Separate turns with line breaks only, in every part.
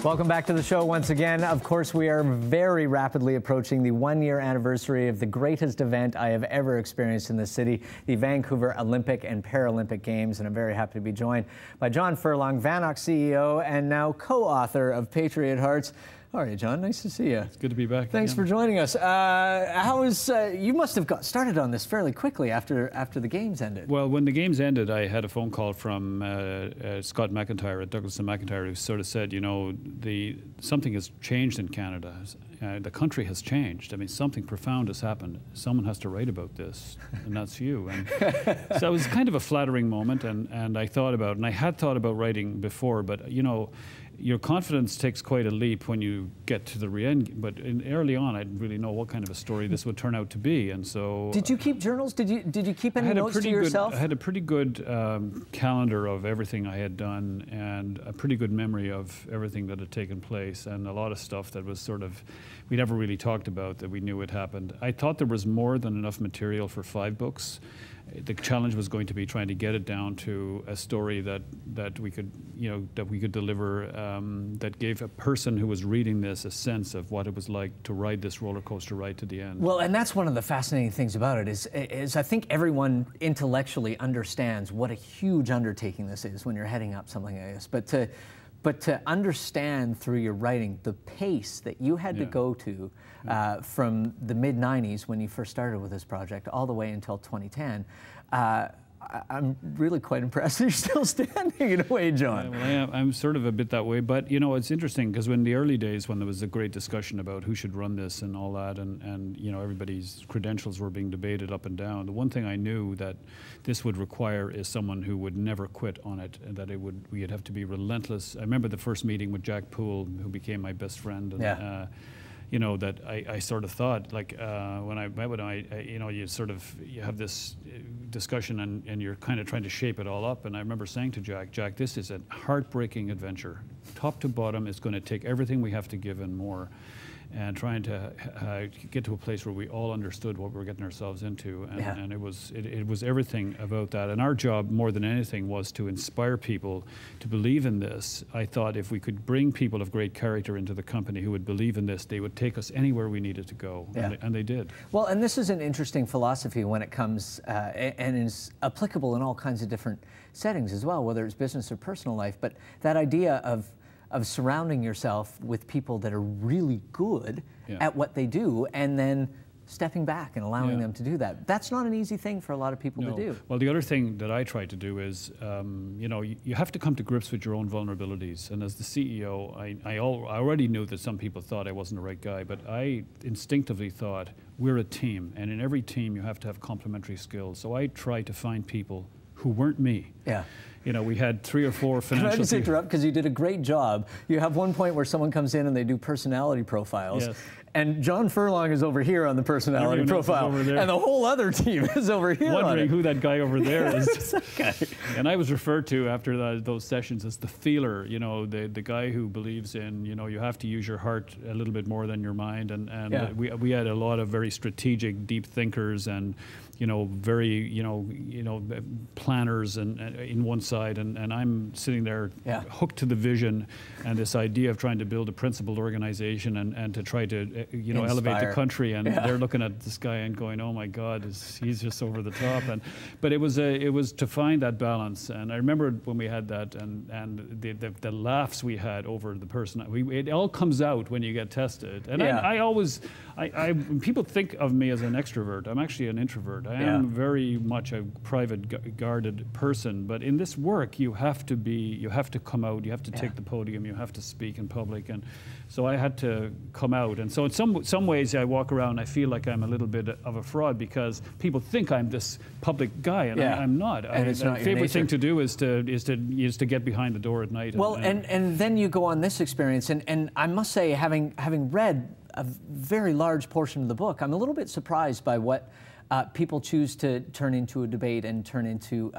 Welcome back to the show once again. Of course, we are very rapidly approaching the one-year anniversary of the greatest event I have ever experienced in this city, the Vancouver Olympic and Paralympic Games, and I'm very happy to be joined by John Furlong, VANOC CEO and now co-author of Patriot Heart. How are you, John? Nice to see you.
It's good to be back.
Thanks for joining us. You must have got started on this fairly quickly after the games ended.
Well, when the games ended, I had a phone call from Scott McIntyre at Douglas and McIntyre, who sort of said, you know, something has changed in Canada. The country has changed. I mean, something profound has happened. Someone has to write about this, and that's you. And so it was kind of a flattering moment, and I thought about it, and I had thought about writing before, but, you know, your confidence takes quite a leap when you get to the end. But early on, I didn't really know what kind of a story this would turn out to be, and so.
Did you keep journals? Did you keep any notes to yourself?
I had a pretty good calendar of everything I had done, and a pretty good memory of everything that had taken place, and a lot of stuff that was sort of we never really talked about that we knew had happened. I thought there was more than enough material for 5 books. The challenge was going to be trying to get it down to a story that we could, you know, that we could deliver, that gave a person who was reading this a sense of what it was like to ride this roller coaster ride to the end.
Well, and that's one of the fascinating things about it is I think everyone intellectually understands what a huge undertaking this is when you're heading up something like this, but to understand through your writing the pace that you had to go to from the mid-90s when you first started with this project all the way until 2010, I'm really quite impressed you're still standing in a way, John.
Yeah, well, I'm sort of a bit that way, but you know, it's interesting because when the early days when there was a great discussion about who should run this and all that, and you know, everybody's credentials were being debated up and down, the one thing I knew that this would require is someone who would never quit on it, and that we'd have to be relentless. I remember the first meeting with Jack Poole, who became my best friend, and you know, that I sort of thought, like, when I met with him, you know, you have this discussion and you're kind of trying to shape it all up. And I remember saying to Jack, this is a heartbreaking adventure. Top to bottom, it's going to take everything we have to give and more. And trying to get to a place where we all understood what we were getting ourselves into, and it was everything about that. And our job, more than anything, was to inspire people to believe in this. I thought if we could bring people of great character into the company who would believe in this, they would take us anywhere we needed to go, and they did.
Well, and this is an interesting philosophy when it comes, and is applicable in all kinds of different settings as well, whether it's business or personal life. But that idea of surrounding yourself with people that are really good at what they do, and then stepping back and allowing them to do that. That's not an easy thing for a lot of people to do.
Well, the other thing that I try to do is, you know, you have to come to grips with your own vulnerabilities. And as the CEO, I already knew that some people thought I wasn't the right guy, but I instinctively thought we're a team, and in every team you have to have complementary skills. So I tried to find people who weren't me. Yeah. You know, we had 3 or 4 financial.
Can I just interrupt, because you did a great job. You have one point where someone comes in and they do personality profiles, and John Furlong is over here on the personality profile, and the whole other team is over here.
Wondering who that guy over there is. And I was referred to after those sessions as the feeler. You know, the guy who believes in, you know, you have to use your heart a little bit more than your mind, and we had a lot of very strategic, deep thinkers, and you know, very, you know, planners and in one side, and I'm sitting there hooked to the vision and this idea of trying to build a principled organization and to try to, you know, elevate the country, and they're looking at this guy and going, oh my God, he's just over the top. But it was to find that balance, and I remember when we had that, and the laughs we had over the person. It all comes out when you get tested, and I always, when people think of me as an extrovert, I'm actually an introvert. I am very much a private, guarded person, but in this work, you have to come out, you have to take the podium, you have to speak in public, and so I had to come out. And so in some ways, I walk around, and I feel like I'm a little bit of a fraud because people think I'm this public guy, and I'm not.
And it's not
my favorite thing to do is to get behind the door at night.
Well, and then you go on this experience, and I must say, having read a very large portion of the book, I'm a little bit surprised by what people choose to turn into a debate and turn into,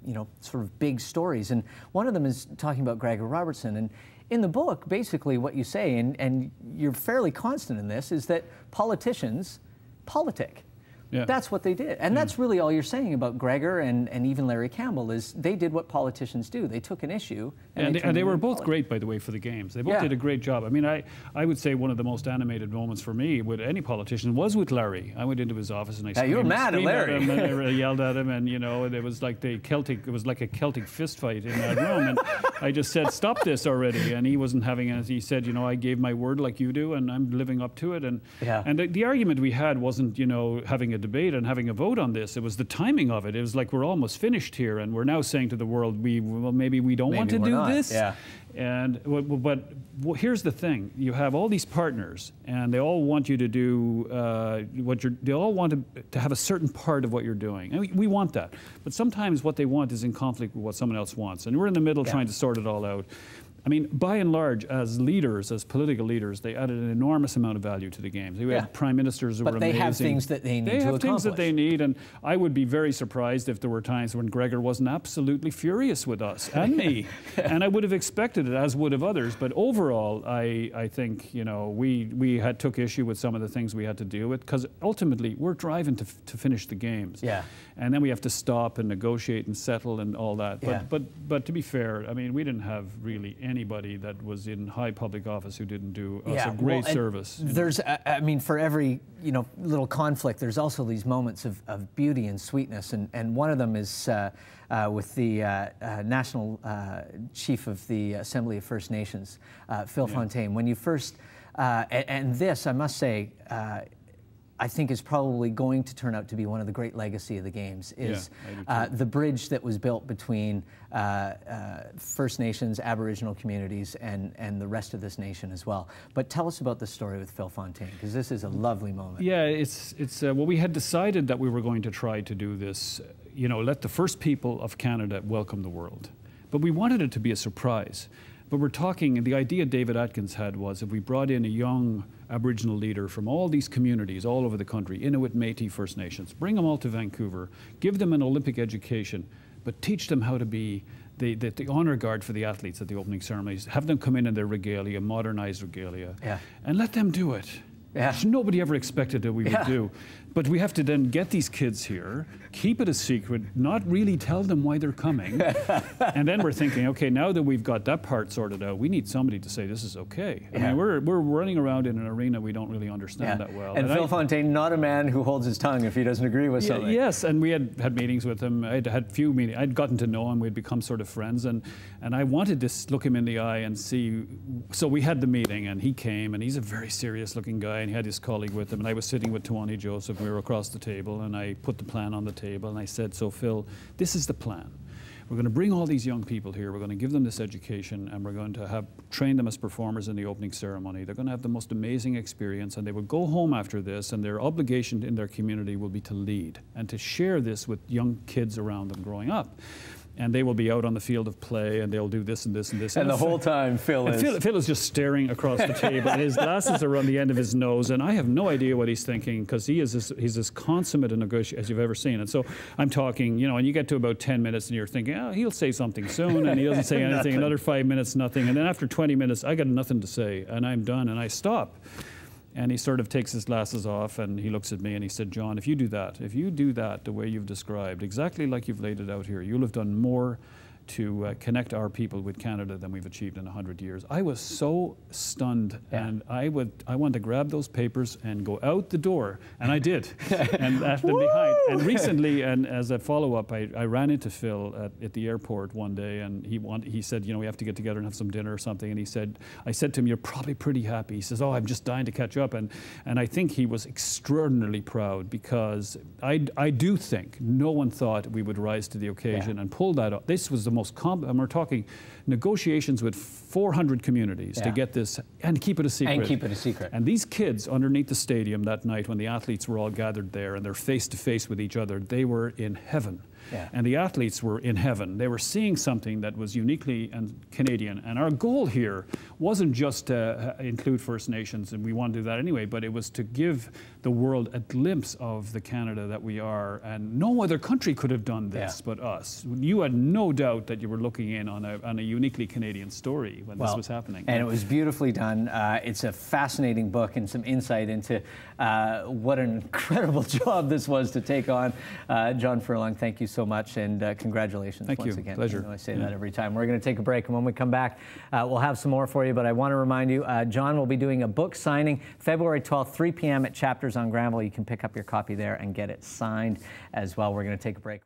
you know, sort of big stories. And one of them is talking about Gregor Robertson. And in the book, basically what you say, and you're fairly constant in this, is that politicians politic.
Yeah.
That's what they did. And that's really all you're saying about Gregor and even Larry Campbell is they did what politicians do. They took an issue.
And they were both great, by the way, for the Games. They both did a great job. I mean, I would say one of the most animated moments for me with any politician was with Larry. I went into his office and I
you were mad at Larry.
At him and I yelled at him, and you know, it was like it was like a Celtic fist fight in that room. And I just said, "Stop this already!" And he wasn't having it. He said, "You know, I gave my word like you do, and I'm living up to it." And the argument we had wasn't, you know, having a debate and having a vote on this. It was the timing of it. It was like we're almost finished here, and we're now saying to the world, maybe we don't want to do this.
Yeah.
And but here's the thing: you have all these partners, and they all want you to do they all want to have a certain part of what you're doing, and we want that. But sometimes what they want is in conflict with what someone else wants, and we're in the middle trying to sort it all out. I mean, by and large, as leaders, as political leaders, they added an enormous amount of value to the Games. We had prime ministers who were amazing.
But they have things that they need to accomplish.
They have things that they need, and I would be very surprised if there were times when Gregor wasn't absolutely furious with us and me. And I would have expected it, as would have others. But overall, I think, you know, we took issue with some of the things we had to deal with, because ultimately we're driving to finish the Games.
Yeah.
And then we have to stop and negotiate and settle and all that. But to be fair, I mean, we didn't have really anybody that was in high public office who didn't do us a great service.
There's, I mean, for every, you know, little conflict, there's also these moments of beauty and sweetness, and one of them is with the National Chief of the Assembly of First Nations, Phil Fontaine. When you first, and this, I must say, I think is probably going to turn out to be one of the great legacy of the Games, is the bridge that was built between First Nations, Aboriginal communities, and the rest of this nation as well. But tell us about the story with Phil Fontaine, because this is a lovely moment.
Yeah, it's well, we had decided that we were going to try to do this, you know, let the first people of Canada welcome the world. But we wanted it to be a surprise. But we're talking, and the idea David Atkins had was, if we brought in a young Aboriginal leader from all these communities all over the country, Inuit, Métis, First Nations, bring them all to Vancouver, give them an Olympic education, but teach them how to be the honor guard for the athletes at the opening ceremonies, have them come in their regalia, modernized regalia, and let them do it. Which nobody ever expected that we would do. But we have to then get these kids here, keep it a secret, not really tell them why they're coming. And then we're thinking, okay, now that we've got that part sorted out, we need somebody to say this is okay. I mean, we're running around in an arena we don't really understand that well.
And Phil Fontaine, not a man who holds his tongue if he doesn't agree with something.
Yes, and we had meetings with him. I'd had few meetings. I'd gotten to know him. We'd become sort of friends. And I wanted to look him in the eye and see. So we had the meeting, and he came, and he's a very serious looking guy, and he had his colleague with him. And I was sitting with Tawani Joseph. We were across the table, and I put the plan on the table, and I said, so Phil, this is the plan. We're going to bring all these young people here. We're going to give them this education, and we're going to train them as performers in the opening ceremony. They're going to have the most amazing experience, and they will go home after this, and their obligation in their community will be to lead and to share this with young kids around them growing up. And they will be out on the field of play, and they'll do this and this and this.
And the whole time, Phil
is just staring across the table, and his glasses are on the end of his nose, and I have no idea what he's thinking, because he's as consummate a negotiator as you've ever seen. And so I'm talking, you know, and you get to about 10 minutes, and you're thinking, oh, he'll say something soon, and he doesn't say anything. Another 5 minutes, nothing. And then after 20 minutes, I got nothing to say, and I'm done, and I stop. And he sort of takes his glasses off, and he looks at me, and he said, John, if you do that the way you've described, exactly like you've laid it out here, you'll have done more to connect our people with Canada than we've achieved in 100 years. I was so stunned, and I wanted to grab those papers and go out the door, and I did, and left them behind. And recently, and as a follow-up, I ran into Phil at the airport one day, and he said, you know, we have to get together and have some dinner or something. And he said, I said to him, you're probably pretty happy. He says, oh, I'm just dying to catch up. And I think he was extraordinarily proud, because I do think no one thought we would rise to the occasion and pull that up. This was the most and we're talking negotiations with 400 communities to get this, and keep it a secret.
And keep it a secret.
And these kids underneath the stadium that night, when the athletes were all gathered there and they're face to face with each other, they were in heaven. And the athletes were in heaven. They were seeing something that was uniquely and Canadian. And our goal here wasn't just to include First Nations, and we want to do that anyway, but it was to give the world a glimpse of the Canada that we are. And no other country could have done this but us. You had no doubt that you were looking in on a uniquely Canadian story when this was happening.
And it was beautifully done. It's a fascinating book and some insight into what an incredible job this was to take on. John Furlong, thank you so much, and congratulations once again.
Pleasure.
I know I say that every time. We're going to take a break, and when we come back, we'll have some more for you, but I want to remind you, John will be doing a book signing February 12th, 3 p.m. at Chapters on Granville. You can pick up your copy there and get it signed as well. We're going to take a break.